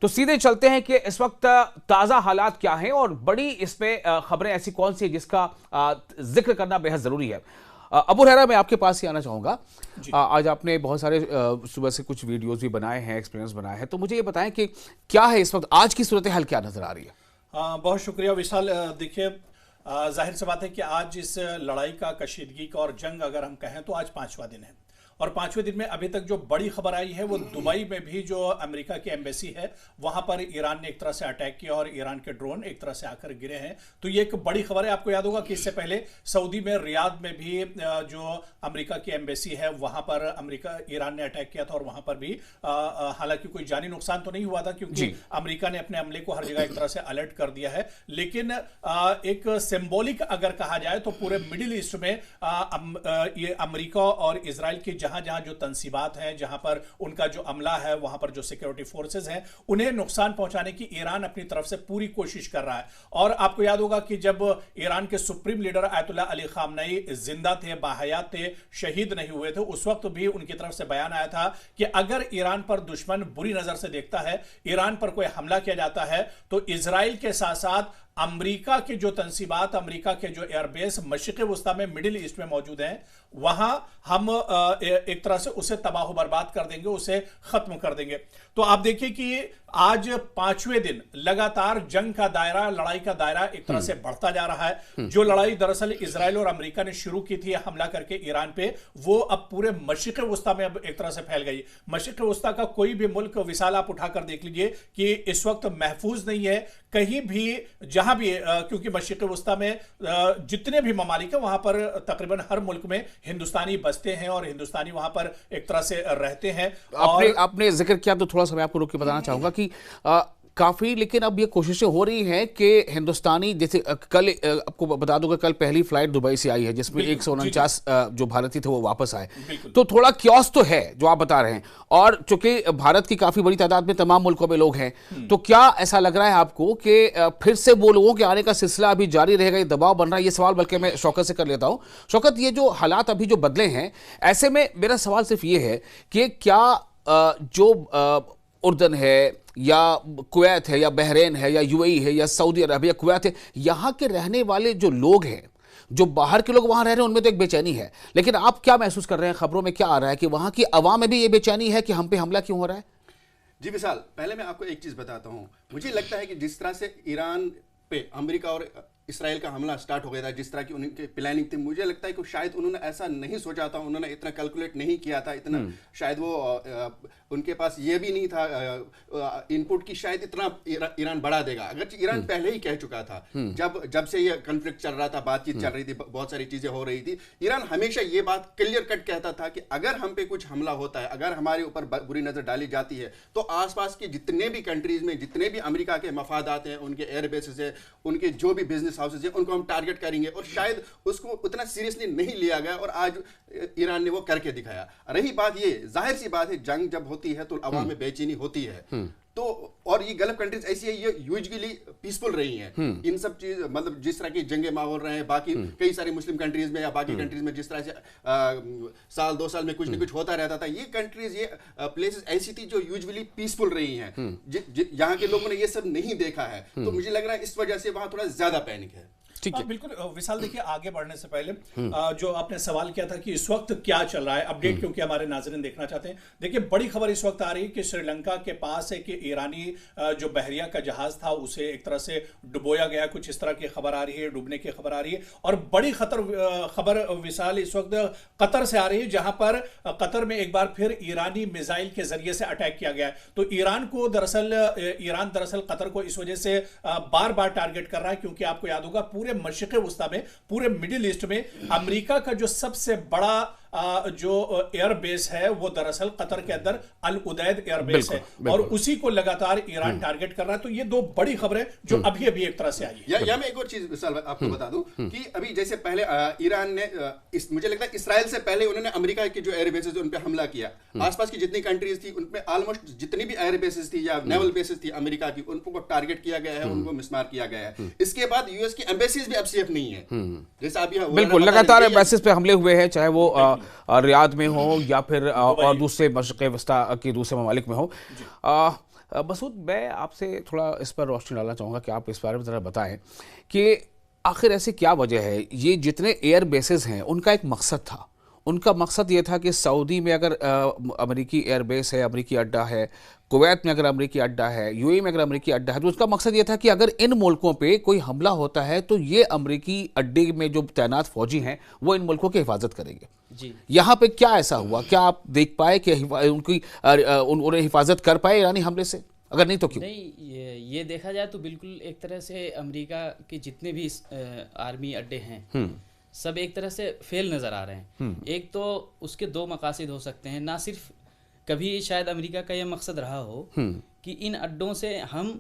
तो सीधे चलते हैं कि इस वक्त ताज़ा हालात क्या हैं और बड़ी इसमें खबरें ऐसी कौन सी है जिसका जिक्र करना बेहद ज़रूरी है। अबू हुरैरा, मैं आपके पास ही आना चाहूँगा। आज आपने बहुत सारे सुबह से कुछ वीडियोस भी बनाए हैं, एक्सपीरियंस बनाए हैं, तो मुझे ये बताएं कि क्या है इस वक्त आज की सूरत हाल क्या नज़र आ रही है? बहुत शुक्रिया विशाल। देखिए, जाहिर सी बात है कि आज इस लड़ाई का, कशीदगी का और जंग अगर हम कहें तो आज 5वां दिन है और 5वें दिन में अभी तक जो बड़ी खबर आई है वो दुबई में भी जो अमेरिका की एम्बेसी है वहां पर ईरान ने एक तरह से अटैक किया और ईरान के ड्रोन एक तरह से आकर गिरे हैं। तो ये एक बड़ी खबर है। आपको याद होगा कि इससे पहले सऊदी में रियाद में भी जो अमेरिका की एम्बेसी है वहां पर ईरान ने अटैक किया था और वहां पर भी हालांकि कोई जानी नुकसान तो नहीं हुआ था क्योंकि अमेरिका ने अपने अमले को हर जगह एक तरह से अलर्ट कर दिया है। लेकिन एक सिंबॉलिक अगर कहा जाए तो पूरे मिडिल ईस्ट में ये अमेरिका और इजराइल की जहां जहां जो तंसीबात हैं, जहां पर उनका जो अमला है, वहां पर जो सिक्योरिटी फोर्सेस हैं, उन्हें नुकसान पहुंचाने की ईरान अपनी तरफ से पूरी कोशिश कर रहा है। और आपको याद होगा कि जब ईरान के supreme leader Ayatollah Ali Khamenei जिंदा थे, बाहयात थे, शहीद नहीं हुए थे, उस वक्त भी उनकी तरफ से बयान आया था कि अगर ईरान पर दुश्मन बुरी नजर से देखता है, ईरान पर कोई हमला किया जाता है, तो इजराइल के साथ साथ अमेरिका के जो तंसीबात, अमेरिका के जो एयरबेस मशरिक़ वुस्ता में, मिडिल ईस्ट में मौजूद हैं, वहां हम एक तरह से उसे तबाह बर्बाद कर देंगे, उसे खत्म कर देंगे। तो आप देखिए कि आज 5वें दिन लगातार जंग का दायरा, लड़ाई का दायरा एक तरह से बढ़ता जा रहा है। जो लड़ाई दरअसल इजराइल और अमेरिका ने शुरू की थी हमला करके ईरान पे, वो अब पूरे मशरिक़ वुस्ता में अब एक तरह से फैल गई। मशरिक़ वुस्ता का कोई भी मुल्क विशाल आप उठाकर देख लीजिए कि इस वक्त महफूज नहीं है कहीं भी, जहां भी, क्योंकि मशरिक़ वुस्ता में जितने भी ममालिक है वहां पर तकरीबन हर मुल्क में हिंदुस्तानी बसते हैं और हिंदुस्तानी वहां पर एक तरह से रहते हैं। आपने जिक्र किया तो थोड़ा सा मैं आपको रोक के बताना चाहूंगा कि काफी, लेकिन अब ये कोशिशें हो रही हैं कि हिंदुस्तानी, जैसे कल आपको बता दूं कि कल पहली फ्लाइट दुबई से आई है जिसमें 149 जो भारतीय थे वो वापस आए। तो थोड़ा क्योस तो है जो आप बता रहे हैं, और चूंकि भारत की काफी बड़ी तादाद में तमाम मुल्कों में लोग हैं, तो क्या ऐसा लग रहा है आपको कि फिर से वो लोगों के आने का सिलसिला अभी जारी रहेगा, ये दबाव बन रहा है? ये सवाल बल्कि मैं शौकत से कर लेता हूं। शौकत, ये जो हालात अभी जो बदले हैं, ऐसे में मेरा सवाल सिर्फ ये है कि क्या जो उर्दन है या कुवैत है या बहरीन है या यूएई है या सऊदी अरब या कुवैत है, यहाँ के रहने वाले जो लोग हैं, जो बाहर के लोग वहाँ रह रहे हैं, उनमें तो एक बेचैनी है, लेकिन आप क्या महसूस कर रहे हैं? खबरों में क्या आ रहा है कि वहाँ की अवाम में भी ये बेचैनी है कि हम पे हमला क्यों हो रहा है? जी विशाल, पहले मैं आपको एक चीज़ बताता हूँ। मुझे लगता है कि जिस तरह से ईरान पे अमेरिका और इसराइल का हमला स्टार्ट हो गया था, जिस तरह की उनकी प्लानिंग थी, मुझे लगता है कि शायद उन्होंने ऐसा नहीं सोचा था, उन्होंने इतना कैलकुलेट नहीं किया था, इतना शायद वो उनके पास ये भी नहीं था इनपुट की शायद इतना ईरान बढ़ा देगा। अगर ईरान पहले ही कह चुका था, जब से ये कॉन्फ्लिक्ट चल रहा था, बातचीत चल रही थी, बहुत सारी चीजें हो रही थी, ईरान हमेशा ये बात क्लियर कट कहता था कि अगर हम पे कुछ हमला होता है, अगर हमारे ऊपर बुरी नजर डाली जाती है, तो आसपास के जितने भी कंट्रीज में जितने भी अमेरिका के मफादात हैं, उनके एयरबेसेस है, उनके जो भी बिजनेस हाउसेज है, उनको हम टारगेट करेंगे। और शायद उसको उतना सीरियसली नहीं लिया गया और आज ईरान ने वो करके दिखाया। रही बात, ये जाहिर सी बात है, जंग जब होती है तो अवाम में बेचैनी होती है। तो और ये गल्फ कंट्रीज ऐसी है, ये यूजुअली पीसफुल रही हैं। इन सब चीज, मतलब जिस तरह की जंगे माहौल रहे हैं बाकी कई सारी मुस्लिम कंट्रीज में या बाकी कंट्रीज में, जिस तरह से साल 2 साल में कुछ न कुछ होता रहता था, ये कंट्रीज, ये प्लेसेस ऐसी थी जो यूजुअली पीसफुल रही हैं। यहाँ के लोगों ने ये सब नहीं देखा है, तो मुझे लग रहा है इस वजह से वहां थोड़ा ज्यादा पैनिक है। बिल्कुल विशाल, देखिए आगे बढ़ने से पहले जो आपने सवाल किया था कि इस वक्त क्या चल रहा है, अपडेट क्योंकि हमारे नाज़रीन देखना चाहते हैं। देखिए, बड़ी खबर इस वक्त आ रही है कि श्रीलंका के पास है कि ईरानी जो बहरिया का जहाज था उसे एक तरह से डुबोया गया, कुछ इस तरह की खबर आ रही है, डूबने की खबर आ रही है। और बड़ी खबर विशाल इस वक्त कतर से आ रही है, जहां पर कतर में एक बार फिर ईरानी मिसाइल के जरिए से अटैक किया गया है। तो ईरान दरअसल कतर को इस वजह से बार बार टारगेट कर रहा है, क्योंकि आपको याद होगा पूरे मशरिक़ वुस्ता में, पूरे मिडिल ईस्ट में अमेरिका का जो सबसे बड़ा जो एयरबेस है वो दरअसल कतर के अंदर अल उदैद एयरबेस है, और उसी को लगातार ईरान टारगेट कर रहा है। तो ये 2 बड़ी खबरें जो अभी अभी एक तरह से आई है। या मैं एक और चीज विशाल आपको बता दूं कि अभी जैसे पहले ईरान ने मुझे लगता है इसराइल से पहले उन्होंने अमेरिका के जो एयरबेसेस उन पे हमला किया। आसपास की जितनी कंट्रीज थी उनपे ऑलमोस्ट जितनी भी एयरबेसेस थी या नेवल बेसेस थी अमेरिका की, उनको टारगेट किया गया है, उनको मिसमार किया गया है। इसके बाद यूएस की एम्बेसीज भी अब सेफ नहीं है। जैसे अभी बिल्कुल लगातार एम्बेसीज पे हमले हुए हैं, चाहे वो रियाद में हो या फिर और दूसरे मशरिक़ वस्ता के दूसरे ममालिक में हो। मसूद, मैं आपसे थोड़ा इस पर रोशनी डालना चाहूँगा कि आप इस बारे में ज़रा बताएं कि आखिर ऐसी क्या वजह है, ये जितने एयर बेसेस हैं उनका एक मकसद था। उनका मकसद ये था कि सऊदी में अगर अमेरिकी एयर बेस है, अमेरिकी अड्डा है, कुवैत में अगर अमेरिकी अड्डा है, यूएई में अगर अमेरिकी अड्डा है, तो उसका मकसद ये था कि अगर इन मुल्कों पे कोई हमला होता है तो ये अमेरिकी अड्डे में जो तैनात फौजी हैं वो इन मुल्कों की हिफाजत करेंगे। जी, यहाँ पे क्या ऐसा हुआ? क्या आप देख पाए कि उन्हें हिफाजत कर पाए ईरानी हमले से? अगर नहीं तो क्यों? नहीं, ये देखा जाए तो बिल्कुल एक तरह से अमेरिका के जितने भी आर्मी अड्डे हैं सब एक तरह से फेल नज़र आ रहे हैं। एक तो उसके दो मकासद हो सकते हैं, ना सिर्फ कभी शायद अमेरिका का ये मकसद रहा हो कि इन अड्डों से हम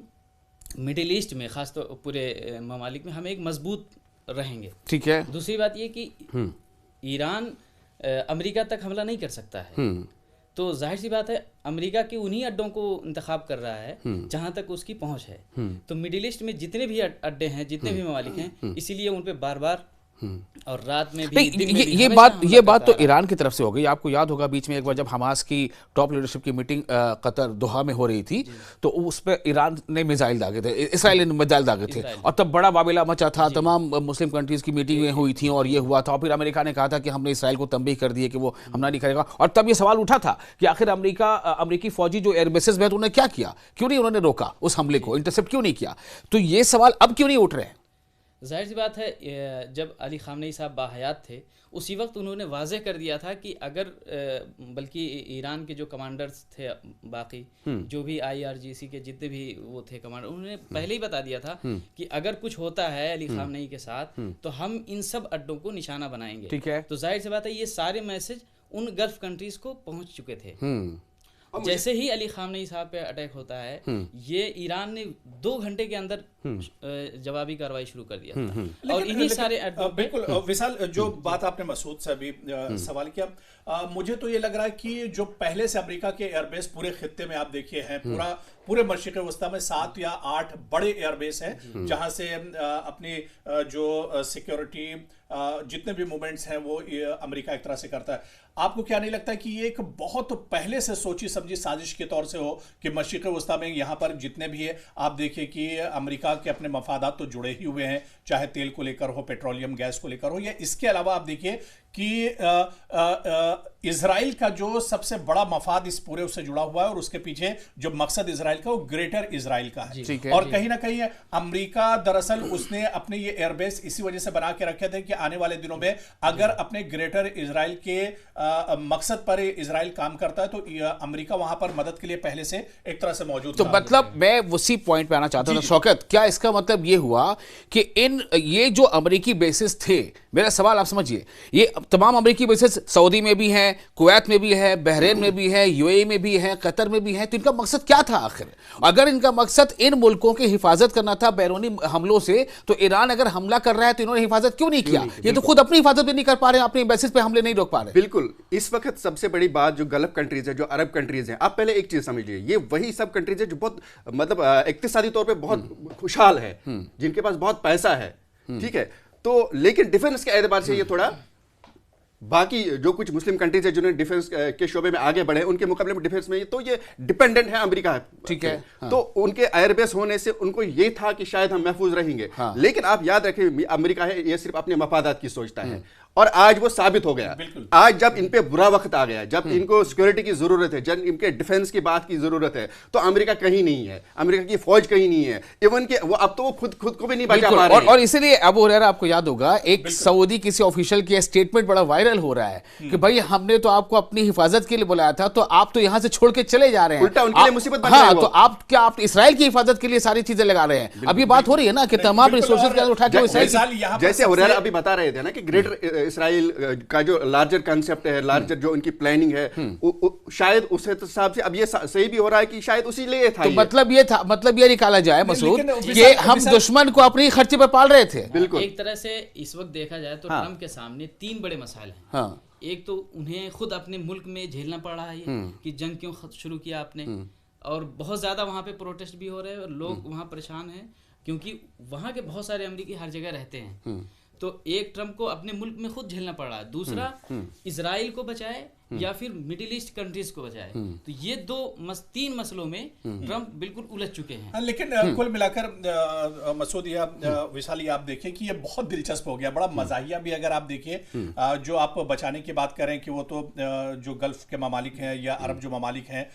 मिडिल ईस्ट में, खास तो पूरे ममालिक में हम एक मजबूत रहेंगे। ठीक है। दूसरी बात ये कि ईरान अमेरिका तक हमला नहीं कर सकता है, तो जाहिर सी बात है अमेरिका के उन्हीं अड्डों को इंतखाब कर रहा है जहां तक उसकी पहुंच है। तो मिडिल ईस्ट में जितने भी अड्डे हैं, जितने भी ममालिक हैं, इसीलिए उन पे बार बार और रात में भी, दिन में भी ये बात तो ईरान की तरफ से हो गई। आपको याद होगा बीच में एक बार जब हमास की टॉप लीडरशिप की मीटिंग कतर दोहा में हो रही थी तो उस पर ईरान ने मिसाइल दागे थे, इसराइल ने मिसाइल दागे थे और तब बड़ा बाबिला मचा था। तमाम मुस्लिम कंट्रीज की मीटिंगें हुई थी और ये हुआ था। और फिर अमेरिका ने कहा था कि हमने इसराइल को तंबीह कर दी है कि वो हमला नहीं करेगा। और तब ये सवाल उठा था कि आखिर अमेरिकी फौजी जो एयरबेसेस में, तो उन्होंने क्या किया, क्यों नहीं उन्होंने रोका उस हमले को, इंटरसेप्ट क्यों नहीं किया? तो ये सवाल अब क्यों नहीं उठ रहे हैं? जाहिर सी बात है, जब अली खामनेई साहब बाहयात थे उसी वक्त उन्होंने वाज़ेह कर दिया था कि अगर बल्कि ईरान के जो कमांडर्स थे, बाकी जो भी IRGC के जितने भी वो थे कमांडर, उन्होंने पहले ही बता दिया था कि अगर कुछ होता है अली खामनेई के साथ तो हम इन सब अड्डों को निशाना बनाएंगे। ठीक है। तो जाहिर सी बात है ये सारे मैसेज उन गल्फ कंट्रीज को पहुंच चुके थे। जैसे ही अली खामनेई साहब पे अटैक होता है, ये ईरान ने 2 घंटे के अंदर जवाबी कार्रवाई शुरू कर दिया था। और इन्हीं सारे बिल्कुल विशाल, जो बात आपने मसूद से अभी सवाल किया, मुझे तो ये लग रहा है कि जो पहले से अमेरिका के एयरबेस पूरे खित्ते में आप देखिए हैं, पूरे मशरिक़ वस्ता में 7 या 8 बड़े एयरबेस हैं जहां से अपनी जो सिक्योरिटी जितने भी मूवमेंट्स हैं वो अमेरिका एक तरह से करता है। आपको क्या नहीं लगता कि ये एक बहुत पहले से सोची समझी साजिश के तौर से हो कि मशरिक़ वस्ता में यहाँ पर जितने भी है, आप देखिए कि अमेरिका के अपने मफादात तो जुड़े ही हुए हैं, चाहे तेल को लेकर हो, पेट्रोलियम गैस को लेकर हो, या इसके अलावा आप देखिए कि इजराइल का जो सबसे बड़ा मफाद इस पूरे उससे जुड़ा हुआ है और उसके पीछे जो मकसद इजराइल का वो ग्रेटर इजराइल का है। और कहीं ना कहीं अमेरिका दरअसल उसने अपने ये एयरबेस इसी वजह से बना के रखे थे कि आने वाले दिनों में अगर अपने ग्रेटर इजराइल के मकसद पर इजराइल काम करता है तो अमेरिका वहां पर मदद के लिए पहले से एक तरह से मौजूद। तो मतलब मैं उसी पॉइंट पे आना चाहता था शौकत, क्या इसका मतलब ये हुआ कि ये जो अमेरिकी बेसिस थे, मेरा सवाल आप समझिए, ये तमाम अमेरिकी बेसिस सऊदी में भी हैं, कुवैत में भी है, बहरीन में भी है, यूएई में भी है, कतर में भी है, तो इनका मकसद क्या था आखिर? अगर इनका मकसद इन मुल्कों की हिफाजत करना था बैरूनी हमलों से, तो ईरान अगर हमला कर रहा है तो इन्होंने हिफाजत क्यों नहीं किया? ये तो खुद अपनी हिफाजत भी नहीं कर पा रहे, अपनी बेसिस पे हमले नहीं रोक पा रहे। बिल्कुल, इस वक्त सबसे बड़ी बात जो गल्फ कंट्रीज है, जो अरब कंट्रीज हैं, आप पहले एक चीज समझिए, ये वही सब कंट्रीज है जो बहुत मतलब इक्तिसादी तौर पे बहुत खुशहाल है, जिनके पास बहुत पैसा है, ठीक है। तो लेकिन डिफेंस के एतबार से ये थोड़ा बाकी जो कुछ मुस्लिम कंट्रीज है जिन्होंने डिफेंस के शोबे में आगे बढ़े, उनके मुकाबले में डिफेंस में तो ये डिपेंडेंट है अमेरिका, ठीक है। हाँ। तो उनके एयरबेस होने से उनको ये था कि शायद हम महफूज रहेंगे। हाँ। लेकिन आप याद रखें, अमेरिका है ये सिर्फ अपने मफादात की सोचता है और आज वो साबित हो गया। आज जब इन पे बुरा वक्त आ गया, जब इनको सिक्योरिटी की जरूरत है, जब इनके डिफेंस की बात की जरूरत है, तो अमेरिका कहीं नहीं है, अमेरिका की फौज कहीं नहीं है, इवन के वो अब तो वो खुद को भी नहीं बचा पा रहे हैं। और इसीलिए अबू हुरैरा, आपको याद होगा एक सऊदी किसी ऑफिशियल के स्टेटमेंट बड़ा वायरल हो रहा है कि भाई हमने तो आपको अपनी हिफाजत के लिए बुलाया था, तो आप तो यहां से छोड़ के चले जा रहे हैं, उल्टा उनके लिए मुसीबत बन रही है। तो आप इसराइल की हिफाजत के लिए सारी चीजें लगा रहे हैं। अब ये बात हो रही है ना कि तमाम रिसोर्सेज का उठा के जैसे हुरैरा अभी बता रहे थे ना कि ग्रेटर इसराइल का जो लार्जर कंसेप्ट है, लार्जर जो उनकी प्लानिंग है, शायद उस हिसाब से अब ये सही भी हो रहा है कि शायद उसी लिए था। तो मतलब ये निकाला जाए मसूद कि हम दुश्मन को अपनी खर्चे पर पाल रहे थे। बिल्कुल। एक तरह से इस वक्त देखा जाए तो ट्रंप के सामने 3 बड़े मसाइल हैं। हाँ। एक तो उन्हें खुद अपने मुल्क में झेलना पड़ रहा है कि जंग क्यों शुरू किया आपने, और बहुत ज्यादा वहां पे प्रोटेस्ट भी हो रहे हैं और लोग वहां परेशान हैं क्योंकि वहां के बहुत सारे अमेरिकी हर जगह रहते हैं। तो एक ट्रंप को अपने मुल्क में खुद झेलना पड़ रहा है। दूसरा, इजराइल को बचाए या फिर मिडिल ईस्ट कंट्रीज को बचाए। तो ये तीन मसलों में ट्रंप बिल्कुल उलझ चुके हैं। लेकिन कुल मिलाकर मसूद या विशाली, आप देखिए कि ये बहुत दिलचस्प हो गया, बड़ा मजाहिया भी। अगर आप देखिए जो आप बचाने की बात करें कि वो तो जो गल्फ के ममालिक हैं या अरब जो ममालिक हैं,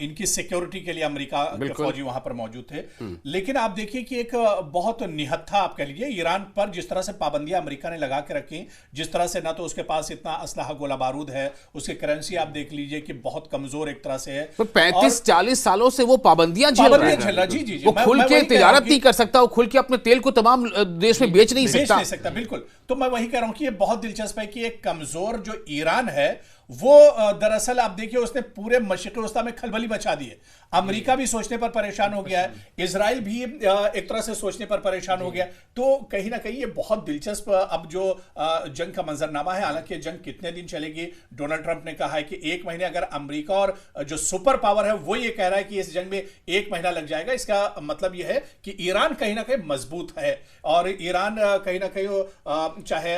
इनकी सिक्योरिटी के लिए अमेरिका के फौजी वहां पर मौजूद थे। लेकिन आप देखिए कि एक बहुत निहत्था आप कह लीजिए ईरान पर जिस तरह से पाबंदियां अमेरिका ने लगा के रखी, जिस तरह से ना तो उसके पास इतना असलहा गोला बारूद है, उसकी करेंसी आप देख लीजिए कि बहुत कमजोर एक तरह से है। तो 35-40 सालों से वो पाबंदियां झेल रहा है। जी, वो खुल के तिजारत नहीं कर सकता, वो खुल के अपने तेल को तमाम देश में बेच नहीं सकता। बिल्कुल। तो मैं वही कह रहा हूं कि ये बहुत दिलचस्प है कि एक कमजोर जो ईरान है वो दरअसल आप देखिए उसने पूरे मशरिक़ी वस्ता में खलबली मचा दी है। अमेरिका भी सोचने पर परेशान हो गया है, इजराइल भी एक तरह से सोचने पर परेशान हो गया। तो कहीं ना कहीं ये बहुत दिलचस्प अब जो जंग का मंजरनामा है। हालांकि जंग कितने दिन चलेगी, डोनाल्ड ट्रंप ने कहा है कि 1 महीने। अगर अमेरिका और जो सुपर पावर है वो ये कह रहा है कि इस जंग में 1 महीना लग जाएगा, इसका मतलब यह है कि ईरान कहीं ना कहीं मजबूत है। और ईरान कहीं ना कहीं चाहे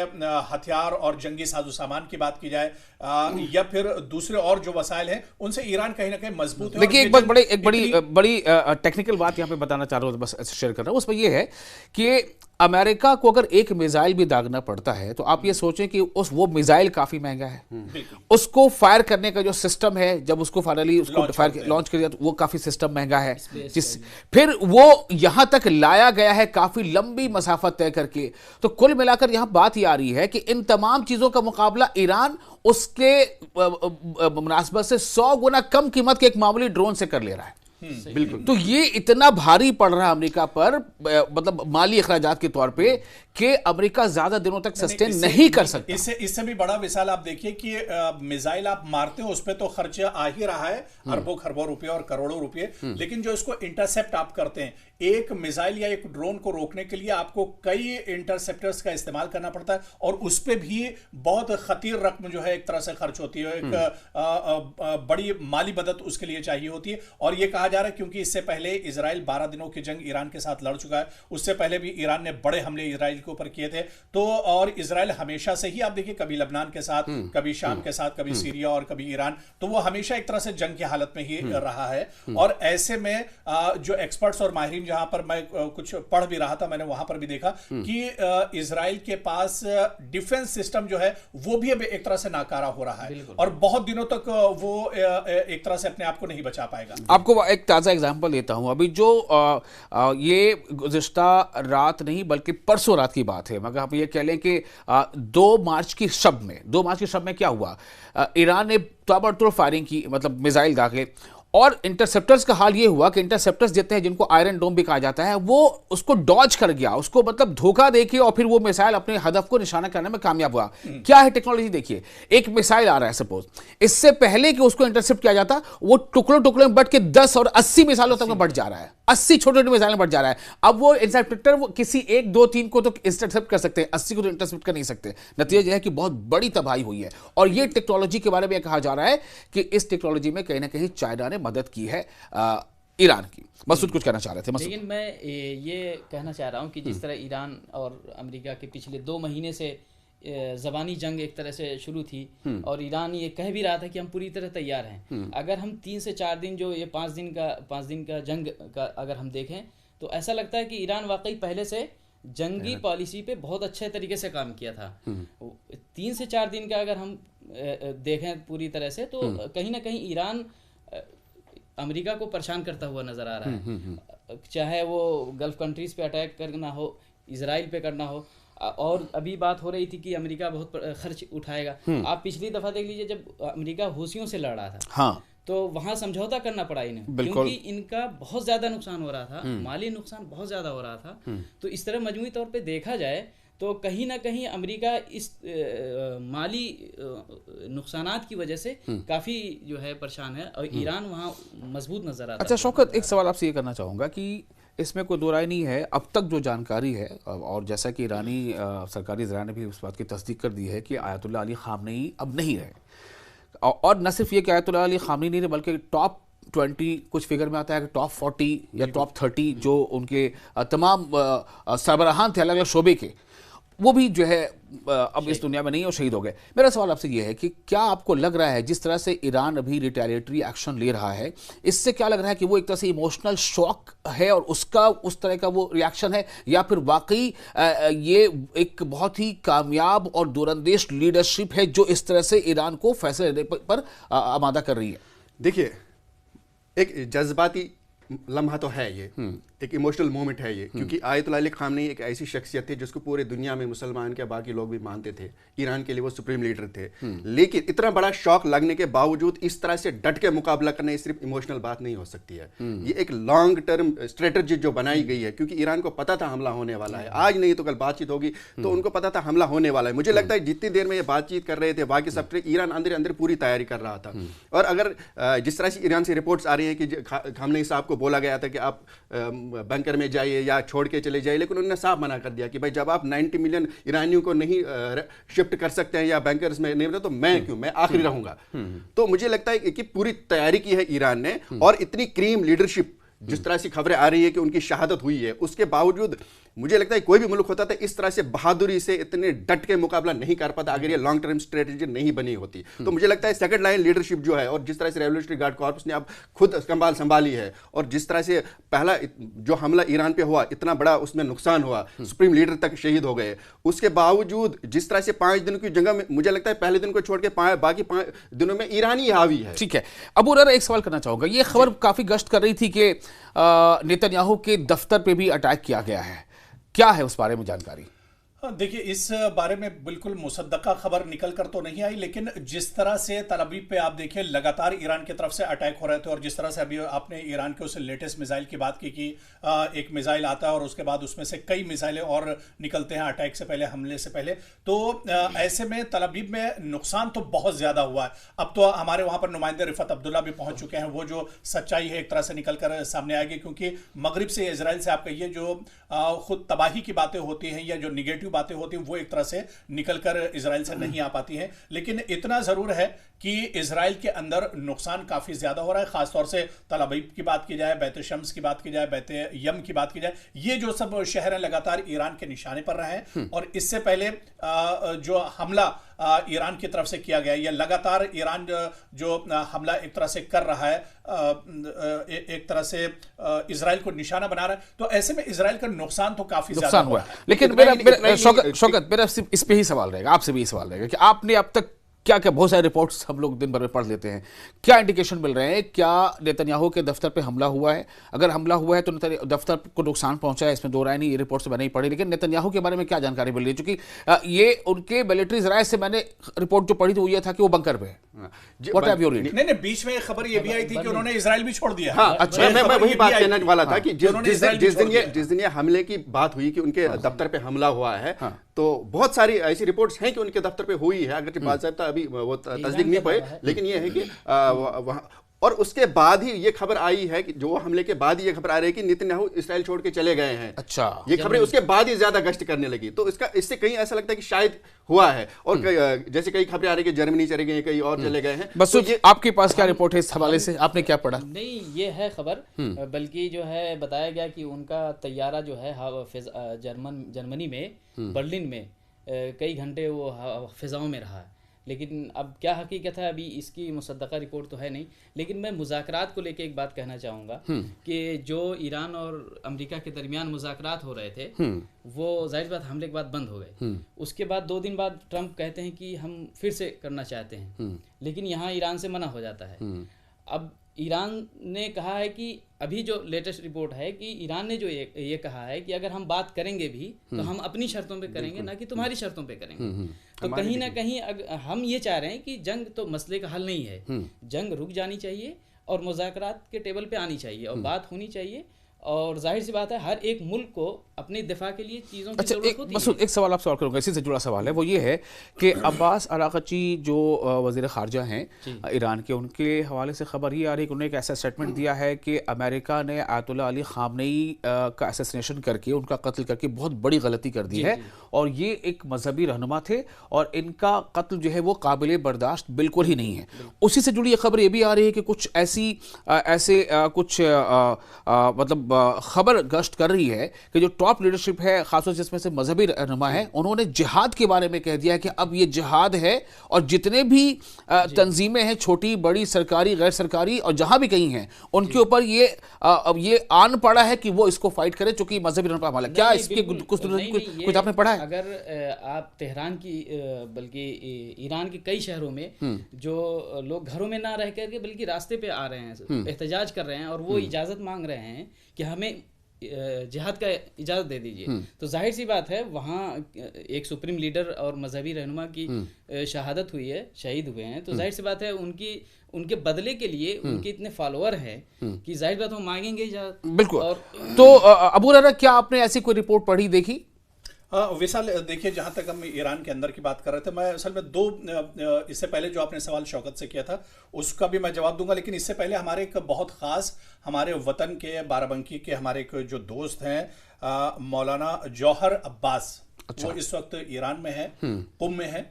हथियार और जंगी साजो सामान की बात की जाए या फिर दूसरे और जो वसाइल हैं, उनसे ईरान कहीं ना कहीं मजबूत है। देखिए एक बड़ी टेक्निकल बात यहाँ पे बताना चाह रहा हूँ, बस शेयर कर रहा हूँ। उसमें ये है कि अमेरिका को अगर एक मिसाइल भी दागना पड़ता है तो आप ये सोचें कि वो मिसाइल काफी महंगा है, उसको फायर करने का जो सिस्टम है, जब उसको फाइनली उसको फायर लॉन्च कर दिया तो वो काफी सिस्टम महंगा है, फिर वो यहां तक लाया गया है काफी लंबी मसाफत तय करके। तो कुल मिलाकर यहां बात ये आ रही है कि इन तमाम चीजों का मुकाबला ईरान उसके मुनासबत से 100 गुना कम कीमत के एक मामूली ड्रोन से कर ले रहा है। बिल्कुल। तो ये इतना भारी पड़ रहा है अमेरिका पर, मतलब माली अखराजात के तौर पे, कि अमेरिका ज्यादा दिनों तक सस्टेन नहीं कर सकता। इससे भी बड़ा मिसाल आप देखिए कि मिसाइल आप मारते हो उस पर तो खर्चा आ ही रहा है, अरबों खरबों रुपए और करोड़ों रुपए। लेकिन जो इसको इंटरसेप्ट आप करते हैं, एक मिसाइल या एक ड्रोन को रोकने के लिए आपको कई इंटरसेप्टर्स का इस्तेमाल करना पड़ता है और उस पर भी बहुत खतीर रकम जो है एक तरह से खर्च होती है। एक बड़ी माली मदद उसके लिए चाहिए होती है। और यह कहा जा रहा है क्योंकि इससे पहले इजराइल 12 दिनों की जंग ईरान के साथ लड़ चुका है, उससे पहले भी ईरान ने बड़े हमले इजराइल के ऊपर किए थे। तो और इजराइल हमेशा से ही आप देखिए कभी लबनान के साथ, कभी शाम के साथ, कभी सीरिया और कभी ईरान, तो वो हमेशा एक तरह से जंग की हालत में ही रहा है। और ऐसे में जो एक्सपर्ट्स और माहिरीन, जहां पर मैं कुछ पढ़ भी रहा था, मैंने वहां पर भी देखा कि इजराइल के पास डिफेंस सिस्टम जो है वो भी अब एक तरह से नाकारा हो रहा है और बहुत दिनों तक वो एक तरह से अपने आप को नहीं बचा पाएगा। आपको एक ताजा एग्जांपल देता हूं। अभी जो ये गुज़िश्ता रात नहीं बल्कि परसों रात की बात है, मगर आप ये कह लें कि 2 मार्च की शब में क्या हुआ, ईरान ने ताबड़तोड़ फायरिंग की, मतलब मिसाइल दागे। और इंटरसेप्टर्स का हाल ये हुआ कि इंटरसेप्टर्स देते हैं जिनको आयरन डोम भी कहा जाता है, वो उसको डॉज कर गया, उसको मतलब धोखा देके, और फिर वो मिसाइल अपने हदफ को निशाना करने में कामयाब हुआ। क्या है टेक्नोलॉजी देखिए, एक मिसाइल आ रहा है सपोज, इससे पहले कि उसको इंटरसेप्ट किया जाता वो टुकड़ों में बट के 10 और 80 मिसाइलों तक में बढ़ जा रहा है, 80 छोटे-छोटे मिसाइल में बढ़ जा रहा है। अब वो इंटरसेप्टर वो किसी 1, 2, 3 को तो इंटरसेप्ट कर सकते हैं, 80 को तो इंटरसेप्ट कर नहीं सकते। नतीजा यह है कि बहुत बड़ी तबाही हुई है। और ये टेक्नोलॉजी के बारे में कहा जा रहा है कि इस टेक्नोलॉजी में कहीं ना कहीं चाइना ने मदद की है ईरान की। मसूद कुछ कहना चाह रहे थे। मसूद, लेकिन मैं ये कहना चाह रहा हूँ कि जिस तरह ईरान और अमेरिका के पिछले 2 महीने से ज़बानी जंग एक तरह से शुरू थी और ईरान ये कह भी रहा था कि हम पूरी तरह तैयार हैं। अगर हम 3 से 4 दिन जो ये 5 दिन का जंग का अगर हम देखें तो ऐसा लगता है कि ईरान वाकई पहले से जंगी पॉलिसी पे बहुत अच्छे तरीके से काम किया था। 3 से 4 दिन का अगर हम देखें पूरी तरह से तो कहीं ना कहीं ईरान अमेरिका को परेशान करता हुआ नजर आ रहा है, चाहे वो गल्फ कंट्रीज पे अटैक करना हो, इजराइल पे करना हो। और अभी बात हो रही थी कि अमेरिका बहुत खर्च उठाएगा। आप पिछली दफा देख लीजिए जब अमेरिका हूसियों से लड़ रहा था, हाँ, तो वहां समझौता करना पड़ा इन्हें, क्योंकि इनका बहुत ज्यादा नुकसान हो रहा था, माली नुकसान बहुत ज्यादा हो रहा था। तो इस तरह मजमूई तौर पे देखा जाए तो कहीं ना कहीं अमेरिका इस माली नुकसानात की वजह से काफ़ी जो है परेशान है और ईरान वहाँ मजबूत नज़र आता है। अच्छा शौकत, एक सवाल आपसे ये करना चाहूँगा कि इसमें कोई दो राय नहीं है, अब तक जो जानकारी है और जैसा कि ईरानी सरकारी ज़राए ने भी उस बात की तस्दीक कर दी है कि आयतुल्लाह अली ख़ामनेई अब नहीं रहे, और न सिर्फ ये कि आयतुल्लाह अली ख़ामनेई नहीं रहे बल्कि टॉप 20 कुछ फिगर में आता है कि टॉप 40 या टॉप 30 जो उनके तमाम सरबराहान थे अलग अलग शोबे के, वो भी जो है अब इस दुनिया में नहीं है और शहीद हो गए। मेरा सवाल आपसे ये है कि क्या आपको लग रहा है जिस तरह से ईरान अभी रिटेलिएटरी एक्शन ले रहा है, इससे क्या लग रहा है कि वो एक तरह से इमोशनल शॉक है और उसका उस तरह का वो रिएक्शन है, या फिर वाकई ये एक बहुत ही कामयाब और दूरंदेश लीडरशिप है जो इस तरह से ईरान को फैसले लेने पर आमादा कर रही है? देखिए, एक जज्बाती लम्हा तो है ये, एक इमोशनल मोमेंट है ये, क्योंकि आयतुल्लाह अली खामनेई एक ऐसी शख्सियत थी जिसको पूरे दुनिया में मुसलमान के बाकी लोग भी मानते थे। ईरान के लिए वो सुप्रीम लीडर थे, लेकिन इतना बड़ा शौक लगने के बावजूद इस तरह से डट के मुकाबला करना ये सिर्फ इमोशनल बात नहीं हो सकती है। ये एक लॉन्ग टर्म स्ट्रेटजी जो बनाई गई है, क्योंकि ईरान को पता था हमला होने वाला है, आज नहीं तो कल बातचीत होगी, तो उनको पता था हमला होने वाला है। मुझे लगता है जितनी देर में ये बातचीत कर रहे थे बाकी सब, ईरान अंदर अंदर पूरी तैयारी कर रहा था। और अगर जिस तरह से ईरान से रिपोर्ट्स आ रही है कि खामनेई साहब को बोला गया था कि आप बंकर में जाइए या छोड़ के चले जाइए, लेकिन उन्होंने साफ मना कर दिया कि भाई जब आप 90 मिलियन ईरानियों को नहीं शिफ्ट कर सकते हैं या बैंकर्स में नहीं, तो मैं क्यों, मैं आखिरी रहूंगा। तो मुझे लगता है कि पूरी तैयारी की है ईरान ने, और इतनी क्रीम लीडरशिप, जिस तरह से खबरें आ रही है कि उनकी शहादत हुई है, उसके बावजूद मुझे लगता है कोई भी मुल्क होता था इस तरह से बहादुरी से इतने डट के मुकाबला नहीं कर पाता अगर ये लॉन्ग टर्म स्ट्रेटेजी नहीं बनी होती। तो मुझे लगता है सेकंड लाइन लीडरशिप जो है, और जिस तरह से रेवोल्यूशनरी गार्ड कॉर्प्स ने अब खुद संभाली है, और जिस तरह से पहला जो हमला ईरान पे हुआ, इतना बड़ा उसमें नुकसान हुआ, सुप्रीम लीडर तक शहीद हो गए, उसके बावजूद जिस तरह से 5 दिन की जंग में, मुझे लगता है पहले दिन को छोड़ के बाकी 5 दिनों में ईरानी हावी है। ठीक है, अबू हुरैरा, एक सवाल करना चाहूंगा। ये खबर काफी गश्त कर रही थी कि नेतन्याहू के दफ्तर पे भी अटैक किया गया है, क्या है उस बारे में जानकारी? देखिए, इस बारे में बिल्कुल मुसद्दका खबर निकल कर तो नहीं आई, लेकिन जिस तरह से तल अवीव पे आप देखिए लगातार ईरान की तरफ से अटैक हो रहे थे, और जिस तरह से अभी आपने ईरान के उस लेटेस्ट मिसाइल की बात की कि एक मिसाइल आता है और उसके बाद उसमें से कई मिसाइलें और निकलते हैं अटैक से पहले, हमले से पहले, तो ऐसे में तल अवीव में नुकसान तो बहुत ज्यादा हुआ है। अब तो हमारे वहां पर नुमाइंदे रिफत अब्दुल्ला भी पहुंच चुके हैं, वो जो सच्चाई है एक तरह से निकल कर सामने आएगी, क्योंकि मगरिब से इजराइल से आप कहिए जो खुद तबाही की बातें होती हैं या जो निगेटिव बातें होती हैं वो एक तरह से निकलकर इजराइल से नहीं आ पाती हैं। लेकिन इतना जरूर है कि इजराइल के अंदर नुकसान काफी ज्यादा हो रहा है, खासतौर से तल अवीव की बात की जाए, बैत शम्स की बात की जाए, बैत यम की बात की जाए, ये जो सब शहर हैं लगातार ईरान के निशाने पर रहे हैं। और इससे पहले जो हमला ईरान की तरफ से किया गया, या लगातार ईरान जो हमला एक तरह से कर रहा है, एक तरह से इजराइल को निशाना बना रहा है, तो ऐसे में इजराइल का नुकसान तो काफी ज्यादा हुआ है। लेकिन शौकत, मेरा सिर्फ इस पे ही सवाल रहेगा, आपसे भी सवाल रहेगा कि आपने अब तक क्या क्या, बहुत सारे रिपोर्ट्स हम लोग दिन भर में पढ़ लेते हैं, क्या इंडिकेशन मिल रहे हैं? क्या नेतन्याहू के दफ्तर पे हमला हुआ है? अगर हमला हुआ है तो दफ्तर को नुकसान पहुंचा है, इसमें दो राय नहीं, ये रिपोर्ट से मैंने ही पढ़ी, लेकिन नेतन्याहू के बारे में क्या जानकारी मिल रही है? क्योंकि ये उनके मिलिट्री जराये से मैंने रिपोर्ट जो पढ़ी थी वो ये था कि वो बंकर पे है। What have you read? नहीं, बीच में खबर ये भी आई थी कि उन्होंने इजराइल भी छोड़ दिया। हाँ, अच्छा, मैं वही बात कहने वाला था कि जिस दिन ये हमले की बात हुई कि उनके दफ्तर पे हमला हुआ है, तो बहुत सारी ऐसी रिपोर्ट्स हैं कि उनके दफ्तर पे हुई है, अगर बात अभी वो तस्दीक नहीं पाए, लेकिन ये है कि वहाँ, और उसके बाद ही ये खबर आई है कि जो हमले के बाद ही ये खबर आ रही है कि नेतन्याहू इस्राइल छोड़ के चले गए हैं। अच्छा, ये खबरें उसके बाद ही ज्यादा गश्त करने लगी, तो इससे कहीं ऐसा लगता है कि शायद हुआ है। और जैसे कई खबरें आ रही है कि जर्मनी चले गए, कई और चले गए हैं। बस तो आपके पास क्या रिपोर्ट है इस हवाले से, आपने क्या पढ़ा? नहीं, ये है खबर, बल्कि जो है बताया गया कि उनका तैयारा जो है जर्मनी में बर्लिन में कई घंटे वो फिजाओं में रहा है। लेकिन अब क्या हकीकत है अभी इसकी मुसद्दका रिपोर्ट तो है नहीं, लेकिन मैं मुज़ाकरात को लेके एक बात कहना चाहूँगा कि जो ईरान और अमेरिका के दरमियान मुज़ाकरात हो रहे थे वो जाहिर बात हमले के बाद बंद हो गए। उसके बाद 2 दिन बाद ट्रंप कहते हैं कि हम फिर से करना चाहते हैं, लेकिन यहाँ ईरान से मना हो जाता है। अब ईरान ने कहा है कि अभी जो लेटेस्ट रिपोर्ट है कि ईरान ने जो ये कहा है कि अगर हम बात करेंगे भी तो हम अपनी शर्तों पे करेंगे, ना कि तुम्हारी शर्तों पे करेंगे। तो कहीं ना कहीं हम ये चाह रहे हैं कि जंग तो मसले का हल नहीं है, जंग रुक जानी चाहिए और मुज़ाकरात के टेबल पे आनी चाहिए और बात होनी चाहिए। और जाहिर सी बात है हर एक मुल्क को अपने दिफा के लिए चीज़ों की ज़रूरत होती है। मसूद, एक सवाल आप सवाल करूँगा, इसी से जुड़ा सवाल है, वो ये है कि अब्बास अराग़ची जो वज़ीर ख़ारजा हैं ईरान के, उनके हवाले से खबर ये आ रही है कि उन्होंने एक ऐसा स्टेटमेंट दिया है कि अमेरिका ने आयतुल्लाह अली ख़ामनेई का असैसिनेशन करके, उनका कत्ल करके बहुत बड़ी गलती कर दी है, और ये एक मजहबी रहनुमा थे और इनका कत्ल जो है वो काबिल बर्दाश्त बिल्कुल ही नहीं है। उसी से जुड़ी ये खबर ये भी आ रही है कि कुछ ऐसे कुछ मतलब खबर गश्त कर रही है कि जो टॉप लीडरशिप है, खासतौर से जिसमें से मजहबी रहनुमा है, उन्होंने जिहाद के बारे में कह दिया है कि अब ये जिहाद है और जितने भी तंजीमें हैं, छोटी बड़ी, सरकारी गैर सरकारी, और जहां भी कहीं हैं, उनके ऊपर ये अब ये आन पड़ा है कि वो इसको फाइट करें, चूंकि मजहबी रहनुमा हमला। क्या इसके कुछ आपने पढ़ा है? अगर आप तेहरान की बल्कि ईरान के कई शहरों में जो लोग घरों में ना रह करके बल्कि रास्ते पे आ रहे हैं, एहतजाज कर रहे हैं और वो इजाजत मांग रहे हैं कि हमें जिहाद का इजाजत दे दीजिए, तो जाहिर सी बात है वहाँ एक सुप्रीम लीडर और मजहबी रहनुमा की शहादत हुई है, शहीद हुए हैं, तो जाहिर सी बात है उनके बदले के लिए उनके इतने फॉलोअर हैं कि जाहिर बात वो मांगेंगे इजाजत। बिल्कुल। और तो अबू ररा, क्या आपने ऐसी कोई रिपोर्ट पढ़ी, देखी? विशाल, देखिए, जहां तक हम ईरान के अंदर की बात कर रहे थे, मैं असल में इससे पहले जो आपने सवाल शौकत से किया था उसका भी मैं जवाब दूंगा, लेकिन इससे पहले हमारे एक बहुत खास हमारे वतन के बाराबंकी के हमारे एक जो दोस्त हैं मौलाना जौहर अब्बास, वो इस वक्त ईरान में है, कुम में है,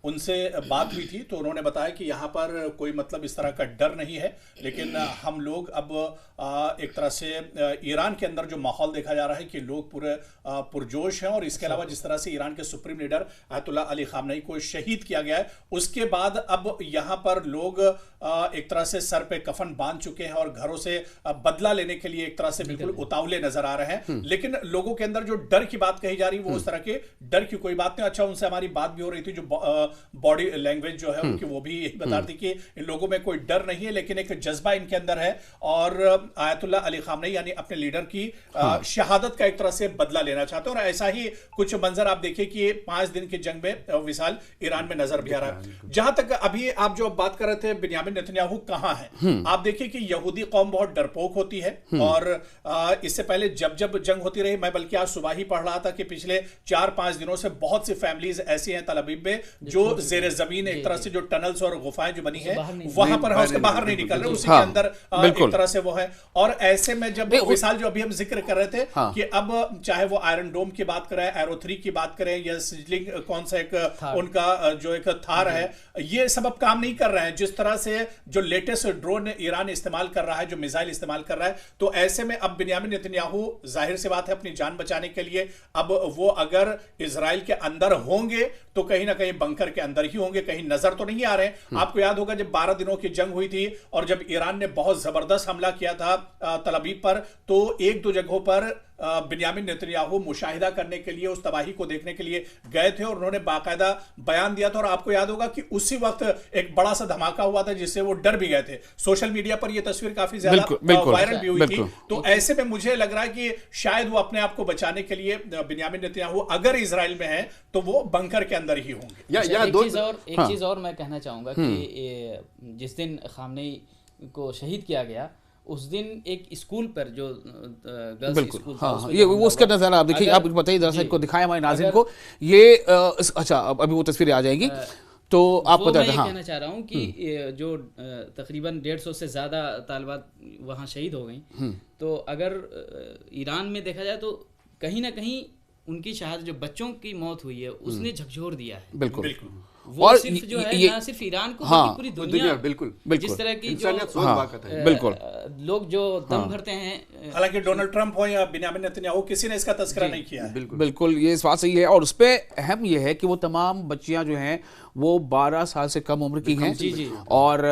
उनसे बात हुई थी तो उन्होंने बताया कि यहाँ पर कोई मतलब इस तरह का डर नहीं है, लेकिन हम लोग अब एक तरह से ईरान के अंदर जो माहौल देखा जा रहा है कि लोग पूरे पुरजोश हैं, और इसके अलावा जिस तरह से ईरान के सुप्रीम लीडर अयतुल्ला अली खामनेई को शहीद किया गया है, उसके बाद अब यहाँ पर लोग एक तरह से सर पे कफन बांध चुके हैं और घरों से बदला लेने के लिए एक तरह से बिल्कुल उतावले नजर आ रहे हैं। लेकिन लोगों के अंदर जो डर की बात कही जा रही है वो उस तरह के डर की कोई बात नहीं। अच्छा, उनसे हमारी बात भी हो रही थी, जो बॉडी लैंग्वेज जो है उनकी, वो भी यही बता रही थी कि इन लोगों में कोई डर नहीं है, लेकिन एक जज्बा इनके अंदर है और अयतुल्ला अली खामनेई यानी अपने लीडर की शहादत का एक तरह से बदला लेना चाहते हैं। और ऐसा ही कुछ मंजर आप देखिए कि 5 दिन की जंग में विशाल ईरान में नजर भी आ रहा है। जहां तक अभी आप जो बात कर रहे थे बिन्यामिन नेतन्याहू कहां है, आप देखिए कि यहूदी कौम बहुत डरपोक होती है और इससे पहले जब जब जंग होती रही, मैं बल्कि आज सुबह ही पढ़ रहा था कि पिछले 4-5 दिनों से बहुत सी फैमिलीज ऐसी हैं तल अवीव में जो जेर जमीन एक तरह से जो टनल्स और गुफाएं जो बनी है वहां पर है, उसके बाहर नहीं निकल रहे, उसी के अंदर एक तरह से वो है। और ऐसे में जब विशाल जो अभी हम जिक्र कर रहे थे कि अब चाहे वो आयरन डोम की बात करें, एरो 3 की बात करें, या सिजलिंग कौन सा एक उनका जो एक थार है, ये सब अब काम नहीं कर रहे हैं। जिस तरह से जो लेटेस्ट ड्रोन ईरान इस्तेमाल कर रहा है, जो मिसाइल इस्तेमाल कर रहा है, तो ऐसे में अब बिन्यामिन नेतन्याहू जाहिर सी बात है अपनी जान बचाने के लिए अब वो अगर इजराइल के अंदर होंगे तो कहीं ना कहीं बंकर के अंदर ही होंगे, कहीं नजर तो नहीं आ रहे। आपको याद होगा जब 12 दिनों की जंग हुई थी और जब ईरान ने बहुत जबरदस्त हमला किया था तल अवीव पर, तो 1-2 जगहों पर बिन्यामिन नेतन्याहू मुशाहिदा करने के लिए, उस तबाही को देखने के लिए गए थे और उन्होंने बाकायदा बयान दिया था। और आपको याद होगा कि उसी वक्त एक बड़ा सा धमाका हुआ था जिससे वो डर भी गए थे। सोशल मीडिया पर ये तस्वीर काफी ज्यादा वायरल भी हुई थी। तो ऐसे में मुझे लग रहा है कि शायद वो अपने आप को बचाने के लिए बिन्यामिन नेतन्याहू अगर इजराइल में है तो वो बंकर के अंदर ही होंगे। एक चीज और मैं कहना चाहूंगा कि जिस दिन खामनेई को शहीद किया गया उस दिन एक स्कूल पर जो गर्ल्स स्कूल था, ये वो उसका नजारा आप देखिए, आप बताइए जरा सा, इनको दिखाएं हमारे नाज़रीन को ये अच्छा अभी वो तस्वीरें आ जाएंगी तो आप बताएं। मैं कहना चाह रहा हूँ कि जो तकरीबन 150 से ज़्यादा तालिबात वहाँ शहीद हो गई, तो अगर ईरान में देखा जाए तो कहीं ना कहीं उनकी शहादत, जो बच्चों की मौत हुई है, उसने झकझोर दिया है। बिल्कुल। वो और सिर्फ जो है ना सिर्फ ईरान को बल्कि पूरी दुनिया बिल्कुल जिस तरह की जो बिल्कुल लोग जो दम भरते हैं, हालांकि डोनाल्ड ट्रंप हो या बिन्यामिन नेतन्याहू, किसी ने इसका तस्करा नहीं किया है। बिल्कुल ये इस बात सही है। और उस पे अहम ये है कि वो तमाम बच्चियां जो हैं वो 12 साल से कम उम्र की हैं और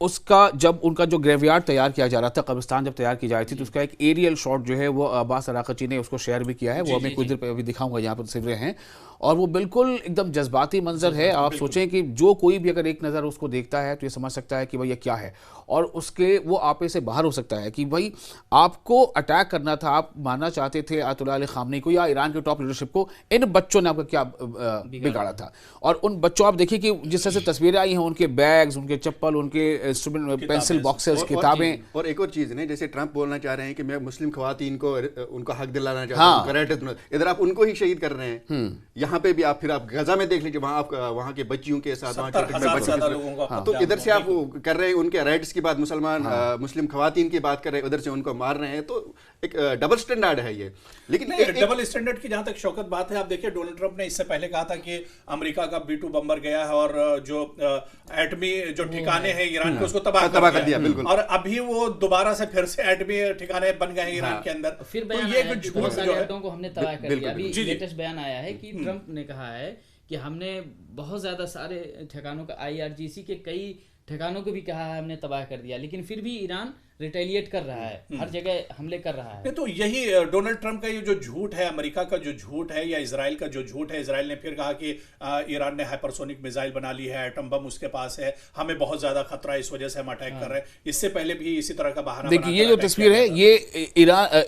उसका जब उनका जो ग्रेवयार्ड तैयार किया जा रहा था, कब्रिस्तान जब तैयार की जा रही थी, तो उसका एक एरियल शॉट जो है वो अब्बास अराक़ची ने उसको शेयर भी किया है। वो हमें कुछ देर अभी दिखाऊंगा, यहाँ पर तस्वीरें हैं और वो बिल्कुल एकदम जज्बाती मंजर है। आप सोचें कि जो कोई भी अगर एक नज़र उसको देखता है तो ये समझ सकता है कि भाई ये क्या है, और उसके वो आपे से बाहर हो सकता है कि भाई आपको अटैक करना था, आप मानना चाहते थे अयतुल्ला अली खामनेई को या ईरान के टॉप लीडरशिप को, इन बच्चों ने आपका क्या बिगाड़ा था। और उन बच्चों, आप देखिए कि जिस तरह से तस्वीरें आई हैं, उनके बैग्स, उनके चप्पल, उनके इंस्ट्रूमेंट, पेंसिल बॉक्सेस, किताबें। और एक और चीज़ नहीं, जैसे ट्रंप बोलना चाह रहे हैं कि मैं मुस्लिम खवातीन को उनका हक दिलाना चाहता हूँ, इधर आप उनको ही शहीद कर रहे हैं। यहाँ पे भी आप फिर आप गजा में देख लीजिए, वहाँ के बच्चियों के साथ, तो इधर से आप कर रहे हैं उनके राइट्स की बात, मुसलमान मुस्लिम खवातीन की बात कर रहे हैं, उधर से उनको मार रहे हैं। तो एक डबल स्टैंडर्ड है ये। लेकिन नहीं, डबल स्टैंडर्ड की जहां तक शौकत बात है, आप देखिए डोनाल्ड ट्रंप ने इससे पहले कहा था कि अमेरिका का B-2 बम्बर गया है और जो एटमी जो ठिकाने हैं ईरान के उसको तबाह कर दिया। बिल्कुल। और अभी वो दोबारा से फिर से एटमी ठिकाने बन गए हैं ईरान के अंदर। फिर तो बयान ये आया कुछ कि झूठ बहुत जो सारे है अड्डों को हमने तबाह कर दिया। अभी जी, जी। लेटेस्ट बयान आया है कि ट्रंप ने कहा है कि हमने बहुत ज्यादा सारे ठिकानों का IRGC के कई ठिकानों को भी कहा है हमने तबाह कर दिया, लेकिन फिर भी ईरान रिटेलिएट कर रहा है, हर जगह हमले कर रहा है। नहीं, तो यही डोनाल्ड ट्रंप का ये जो झूठ है, अमेरिका का जो झूठ है या इजराइल का जो झूठ है, इजराइल ने फिर कहा कि ईरान ने हाइपरसोनिक मिसाइल बना ली है, एटम बम उसके पास है, हमें बहुत ज्यादा खतरा है, इस वजह से हम अटैक कर रहे हैं। इससे पहले भी इसी तरह का बहाना देखिए ये जो तस्वीर है ये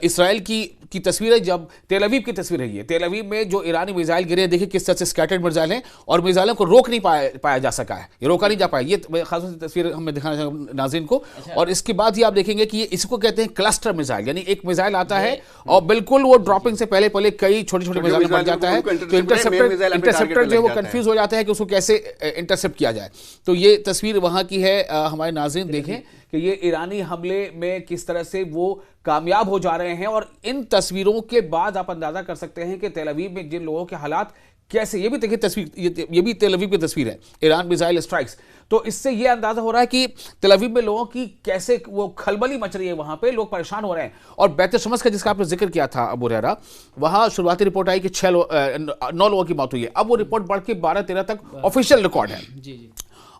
इसराइल की तस्वीर है, जब तेल अवीव की तस्वीर है। ये तेल अवीव में जो ईरानी मिसाइल गिरे, देखिए किस तरह से स्कैटर्ड मिसाइल हैं और मिसाइलों को रोक नहीं पाया जा सका है, ये रोका नहीं जा पाया। ये खासतौर से तस्वीर हमें दिखाना चाहूंगा नाज़रीन को। और इसके बाद ही आप देखेंगे कि ये इसको कहते हैं क्लस्टर मिसाइल, यानी एक मिसाइल आता है और बिल्कुल वो ड्रॉपिंग से पहले कई छोटे छोटे मिसाइल बन जाता है, तो इंटरसेप्टर जो है वो कंफ्यूज हो जाता है कि उसको कैसे इंटरसेप्ट किया जाए। तो ये तस्वीर वहां की है, हमारे नाज़रीन देखें कि ये ईरानी हमले में किस तरह से वो कामयाब हो जा रहे हैं। और इन तस्वीरों के बाद आप अंदाजा कर सकते हैं कि तेल अवीव में जिन लोगों के हालात कैसे, ये भी देखिए तस्वीर, ये भी तेल अवीव की तस्वीर है, ईरान मिसाइल स्ट्राइक्स। तो इससे ये अंदाजा हो रहा है कि तेल अवीव में लोगों की कैसे वो खलबली मच रही है, वहां पे लोग परेशान हो रहे हैं। और बैत शमस का जिसका आपने जिक्र किया था अबू हुरैरा, वहां शुरुआती रिपोर्ट आई कि 9 लोगों की मौत हुई है। अब वो रिपोर्ट बढ़ के 12-13 तक ऑफिशियल रिकॉर्ड है। जी जी।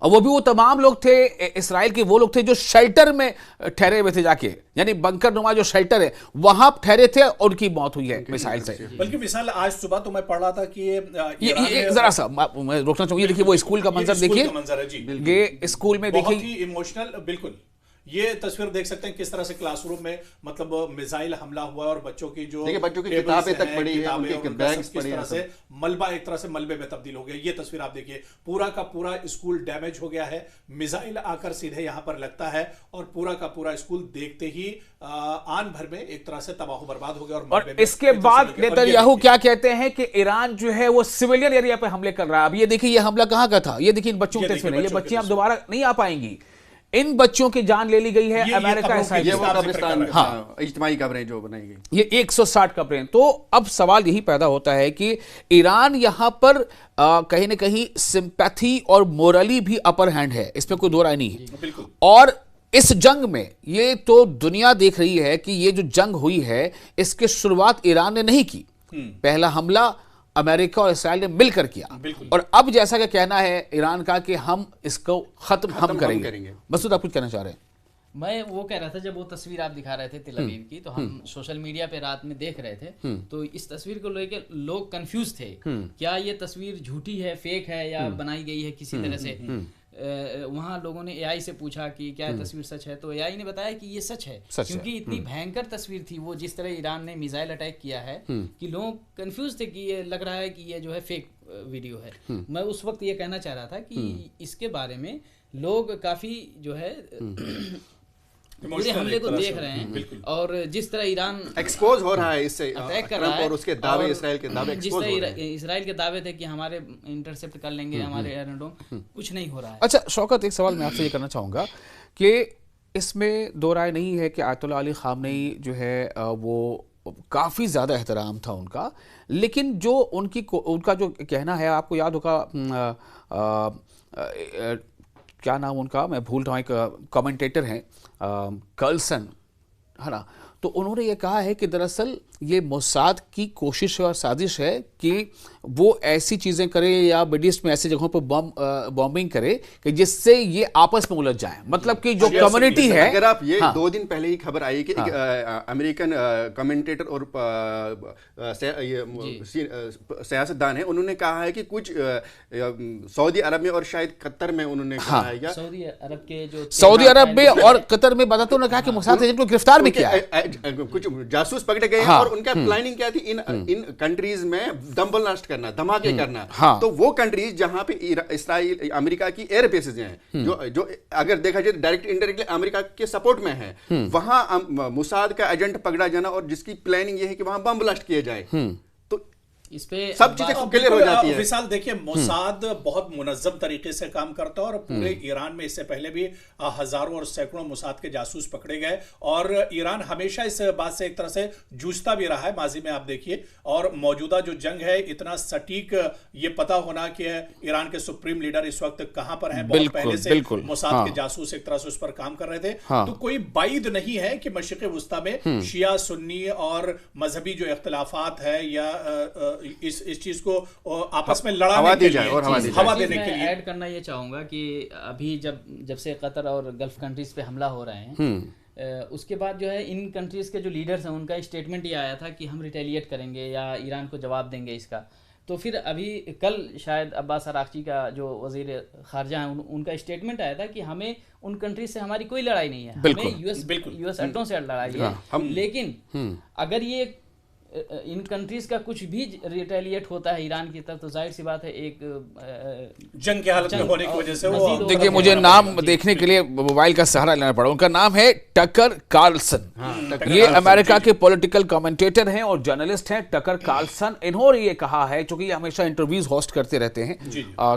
और वो भी वो तमाम लोग थे इसराइल के, वो लोग थे जो शेल्टर में ठहरे हुए थे जाके, यानी बंकर नुमा जो शेल्टर है वहां ठहरे थे और उनकी मौत हुई है मिसाइल से। बल्कि मिसाइल आज सुबह तो मैं पढ़ रहा था कि ये जरा सा मैं रोकना चाहूंगा, ये देखिए वो स्कूल का मंजर देखिए, ये स्कूल में बहुत देखिए ही इमोशनल। बिल्कुल ये तस्वीर देख सकते हैं किस तरह से क्लासरूम में मतलब मिसाइल हमला हुआ और बच्चों की जो बच्चों की किताबें तक पड़ी है, उनके बैग्स किस पड़े तरह हैं, से मलबा एक तरह से मलबे में तब्दील हो गया। ये तस्वीर आप देखिए, पूरा का पूरा स्कूल डैमेज हो गया है, मिसाइल आकर सीधे यहाँ पर लगता है और पूरा का पूरा स्कूल देखते ही आन भर में एक तरह से तबाह बर्बाद हो गया। और इसके बाद नेतन्याहू क्या कहते हैं कि ईरान जो है वो सिविलियन एरिया पे हमले कर रहा है। अब ये देखिए ये हमला कहाँ का था, ये देखिए इन बच्चों की तस्वीर है, ये बच्चे अब दोबारा नहीं आ पाएंगी, इन बच्चों की जान ले ली गई है अमेरिका इसराइल। हाँ, इज्तिमाई कब्रें जो बनाई गई, ये 160 कब्रें। तो अब सवाल यही पैदा होता है कि ईरान यहां पर कहीं ना कहीं सिंपैथी और मोरली भी अपर हैंड है, इसमें कोई दो राय नहीं है। और इस जंग में ये तो दुनिया देख रही है कि ये जो जंग हुई है इसकी शुरुआत ईरान ने नहीं की, पहला हमला अमेरिका और इसराइल ने मिलकर किया। और अब जैसा कि कहना है ईरान का कि हम इसको खत्म हम करेंगे। मसूद आप कुछ कहना चाह रहे हैं? मैं वो कह रहा था, जब वो तस्वीर आप दिखा रहे थे तेल अवीव की, तो हम सोशल मीडिया पे रात में देख रहे थे, तो इस तस्वीर को लेकर लोग कंफ्यूज थे, क्या ये तस्वीर झूठी है, फेक है या बनाई गई है किसी तरह से। वहाँ लोगों ने AI से पूछा कि क्या तस्वीर सच है, तो AI ने बताया कि ये सच है, क्योंकि इतनी भयंकर तस्वीर थी वो, जिस तरह ईरान ने मिसाइल अटैक किया है कि लोग कंफ्यूज थे कि ये लग रहा है कि ये जो है फेक वीडियो है। मैं उस वक्त ये कहना चाह रहा था कि इसके बारे में लोग काफी जो है पूरे हमले को देख रहे हैं और जिस तरह ईरान एक्सपोज हो रहा है इससे अटैक कर रहा है, और उसके दावे, इसराइल के दावे जिस तरह इसराइल के दावे थे कि हमारे इंटरसेप्ट कर लेंगे हमारे एयरडोम, कुछ नहीं हो रहा है। अच्छा शौकत, एक सवाल मैं आपसे ये करना चाहूँगा कि इसमें दो राय नहीं है कि आयतुल्लाह अली ख़ामनेई जो है वो काफ़ी ज़्यादा एहतराम था उनका, लेकिन जो उनका जो कहना है, आपको याद होगा क्या नाम उनका, मैं भूल रहा हूँ, एक कमेंटेटर हैं कर्लसन, है ना, तो उन्होंने ये कहा है कि दरअसल ये मोसाद की कोशिश और साजिश है कि वो ऐसी चीज़ें करे या मिडिल ईस्ट में ऐसी जगहों पर बॉम्बिंग करे कि जिससे ये आपस में उलझ जाए, मतलब कि जो कम्युनिटी है। अगर आप ये 2 दिन पहले ही खबर आई कि अमेरिकन कमेंटेटर और सियासतदान है, उन्होंने कहा है कि कुछ सऊदी अरब में और शायद कतर में उन्होंने कहा है, या सऊदी अरब में और कतर में बताते उन्होंने कहा कि मोसाद एजेंट को गिरफ्तार भी किया है, कुछ जासूस पकड़े गए और उनका प्लानिंग क्या थी, इन कंट्रीज में दम ब्लास्ट करना, धमाके करना। तो वो कंट्रीज जहां पे इसराइल अमेरिका की एयर बेसेस हैं, जो अगर देखा जाए डायरेक्ट इनडायरेक्टली अमेरिका के सपोर्ट में है, वहां मुसाद का एजेंट पकड़ा जाना और जिसकी प्लानिंग ये है कि वहां बम ब्लास्ट किया जाए। तो इस पे सब चीजें अब क्लियर हो बिल्कुल, जाती है। विशाल देखिए, मोसाद बहुत मुनज्जम तरीके से काम करता है और पूरे ईरान में इससे पहले भी हजारों और सैकड़ों मोसाद के जासूस पकड़े गए और ईरान हमेशा इस बात से एक तरह से जूझता भी रहा है माजी में, आप देखिए। और मौजूदा जो जंग है, इतना सटीक ये पता होना कि ईरान के सुप्रीम लीडर इस वक्त कहां पर हैं, बहुत बिल्कुल, पहले से बिल्कुल, मोसाद हाँ। के जासूस एक तरह से उस पर काम कर रहे थे। हाँ। तो कोई बाइद नहीं है कि मशरिक वुस्ता में शिया सुन्नी और मजहबी जो इख्तिलाफात है या इस चीज को आपस में हवा लड़ाने दी के जाए लिए, और हवा दी हवा जाए। देने के मैं लिए। ऐड करना ये चाहूंगा कि अभी जब से कतर और गल्फ कंट्रीज पे हमला हो रहे हैं, उसके बाद जो है इन कंट्रीज के जो लीडर्स हैं उनका स्टेटमेंट ये आया था कि हम रिटेलिएट करेंगे या ईरान को जवाब देंगे इसका। तो फिर अभी कल शायद अब्बास अरागची का जो वजीर खारजा है उनका स्टेटमेंट आया था कि हमें उन कंट्रीज से हमारी कोई लड़ाई नहीं है, बिल्कुल। बिल्कुल। यूएस अड्डों से लड़ाई है। लेकिन अगर ये इन कंट्रीज का कुछ भी रिटेलिएट होता है ईरान की तरफ, तो जाहिर सी बात है एक जंग के हालत में होने की वजह से वो मजीद देखिए, मुझे नाम देखने के लिए मोबाइल का सहारा लेना पड़ा। उनका नाम है टकर कार्लसन। ये अमेरिका के पॉलिटिकल कमेंटेटर हैं और जर्नलिस्ट हैं, टकर कार्लसन। इन्होंने ये कहा है, चूंकि ये हमेशा इंटरव्यूज होस्ट करते रहते हैं,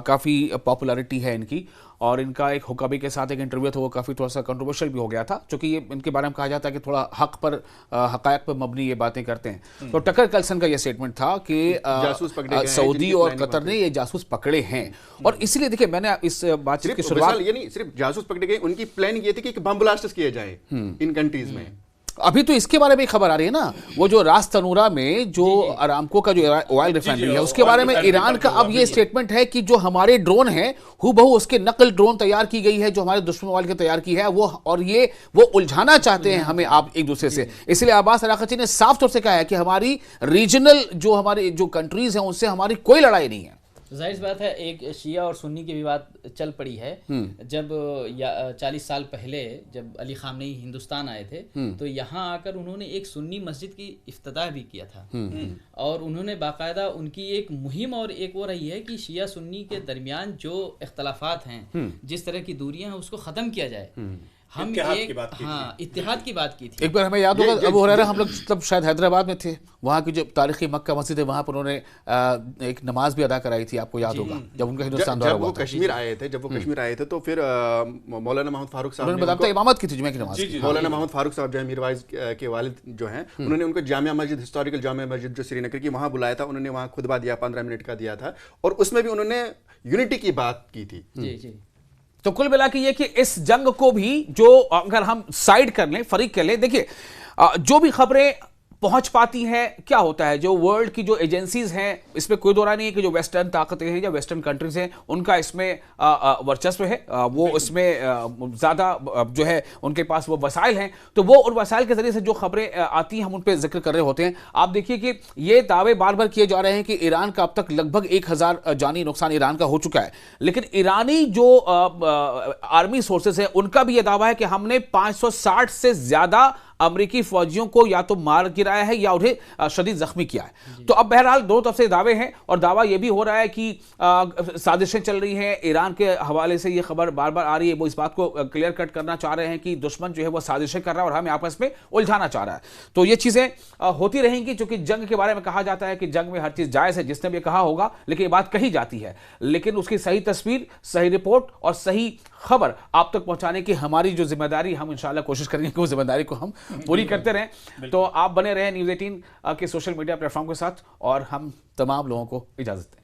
काफी पॉपुलैरिटी है इनकी, और इनका एक हुक्काबी के साथ एक इंटरव्यू था, वो काफ़ी थोड़ा सा कंट्रोवर्शियल भी हो गया था, क्योंकि ये इनके बारे में कहा जाता है कि थोड़ा हक पर हकायक पर मबनी ये बातें करते हैं। तो टकर कार्लसन का ये स्टेटमेंट था कि जासूस पकड़े गए हैं, सऊदी जिनकी और प्लानिंग कतर ने ये जासूस पकड़े हैं। और इसलिए देखिए, मैंने इस बातचीत की शुरुआत, ये नहीं सिर्फ जासूस पकड़े गए, उनकी प्लानिंग ये थी कि बम ब्लास्ट किए जाए इन कंट्रीज में। अभी तो इसके बारे में खबर आ रही है ना, वो जो रास तनूरा में जो अरामको का जो ऑयल रिफाइनरी है, उसके बारे में ईरान का अब ये स्टेटमेंट है कि जो हमारे ड्रोन हैं, हूबहू उसके नकल ड्रोन तैयार की गई है जो हमारे दुश्मन वाले के तैयार की है वो, और ये वो उलझाना चाहते हैं हमें आप एक दूसरे से। इसलिए अब्बास अरागची ने साफ तौर से कहा है कि हमारी रीजनल जो हमारी जो कंट्रीज हैं उनसे हमारी कोई लड़ाई नहीं है। जाहिर सी बात है, एक शिया और सुन्नी की विवाद चल पड़ी है। जब 40 साल पहले जब अली खामनेई हिंदुस्तान आए थे, तो यहाँ आकर उन्होंने एक सुन्नी मस्जिद की इफ्तिताह भी किया था, और उन्होंने बाकायदा उनकी एक मुहिम और एक वो रही है कि शिया सुन्नी के दरमियान जो इख्तलाफात हैं, जिस तरह की दूरियां हैं, उसको ख़त्म किया जाए। हम इत्तेहाद की बात की हाँ, इत्तेहाद की बात की थी। एक बार हमें याद होगा, अबू हुरैरा, हम लोग तब शायद हैदराबाद में थे, वहाँ की जो तारीखी मक्का मस्जिद है, वहाँ पर उन्होंने एक नमाज भी अदा कराई थी, आपको याद होगा, जब उनका हिंदुस्तान दौरा जब वो हुआ था। कश्मीर आए थे, तो फिर मौलाना मोहम्मद फारूक साहब उन्होंने ने बताया इमामत की थी, जुमे की नमाज की। मौलाना मोहम्मद फारूक साहब जो है मीरवाइज के वालिद जो हैं, उन्होंने उनको जामिया मस्जिद, हिस्टोरिकल जामिया मस्जिद जो श्रीनगर की, वहाँ बुलाया था। उन्होंने वहाँ खुतबा दिया, 15 मिनट का दिया था, और उसमें भी उन्होंने यूनिटी की बात की थी। जी जी। तो कुल मिला के ये कि इस जंग को भी जो अगर हम साइड कर लें, फरीक कर लें, देखिए जो भी खबरें पहुंच पाती हैं, क्या होता है, जो वर्ल्ड की जो एजेंसीज हैं, इसमें कोई दो राय नहीं है कि जो वेस्टर्न ताकतें हैं या वेस्टर्न कंट्रीज हैं, उनका इसमें वर्चस्व है, वो इसमें ज़्यादा जो है उनके पास वो वसाइल हैं, तो वो उन वसाइल के जरिए से जो खबरें आती हैं हम उन पर जिक्र कर रहे होते हैं। आप देखिए कि ये दावे बार बार किए जा रहे हैं कि ईरान का अब तक लगभग 1000 जानी नुकसान ईरान का हो चुका है, लेकिन ईरानी जो आर्मी सोर्सेज हैं उनका भी ये दावा है कि हमने 560 से ज़्यादा अमेरिकी फौजियों को या तो मार गिराया है या उन्हें शदीद जख्मी किया है। तो अब बहरहाल दो तरफ से दावे हैं, और दावा यह भी हो रहा है कि साजिशें चल रही हैं। ईरान के हवाले से ये खबर बार बार आ रही है, वो इस बात को क्लियर कट करना चाह रहे हैं कि दुश्मन जो है वो साजिशें कर रहा है और हमें आपस में उलझाना चाह रहा है। तो ये चीज़ें होती रहेंगी, क्योंकि जंग के बारे में कहा जाता है कि जंग में हर चीज़ जायज़ है, जिसने भी कहा होगा, लेकिन ये बात कही जाती है, लेकिन उसकी सही तस्वीर, सही रिपोर्ट और सही खबर आप तक पहुंचाने की हमारी जो जिम्मेदारी, हम इंशाल्लाह कोशिश करेंगे कि उस जिम्मेदारी को हम पूरी करते रहें। तो आप बने रहें न्यूज़ 18 के सोशल मीडिया प्लेटफॉर्म के साथ, और हम तमाम लोगों को इजाज़त दें।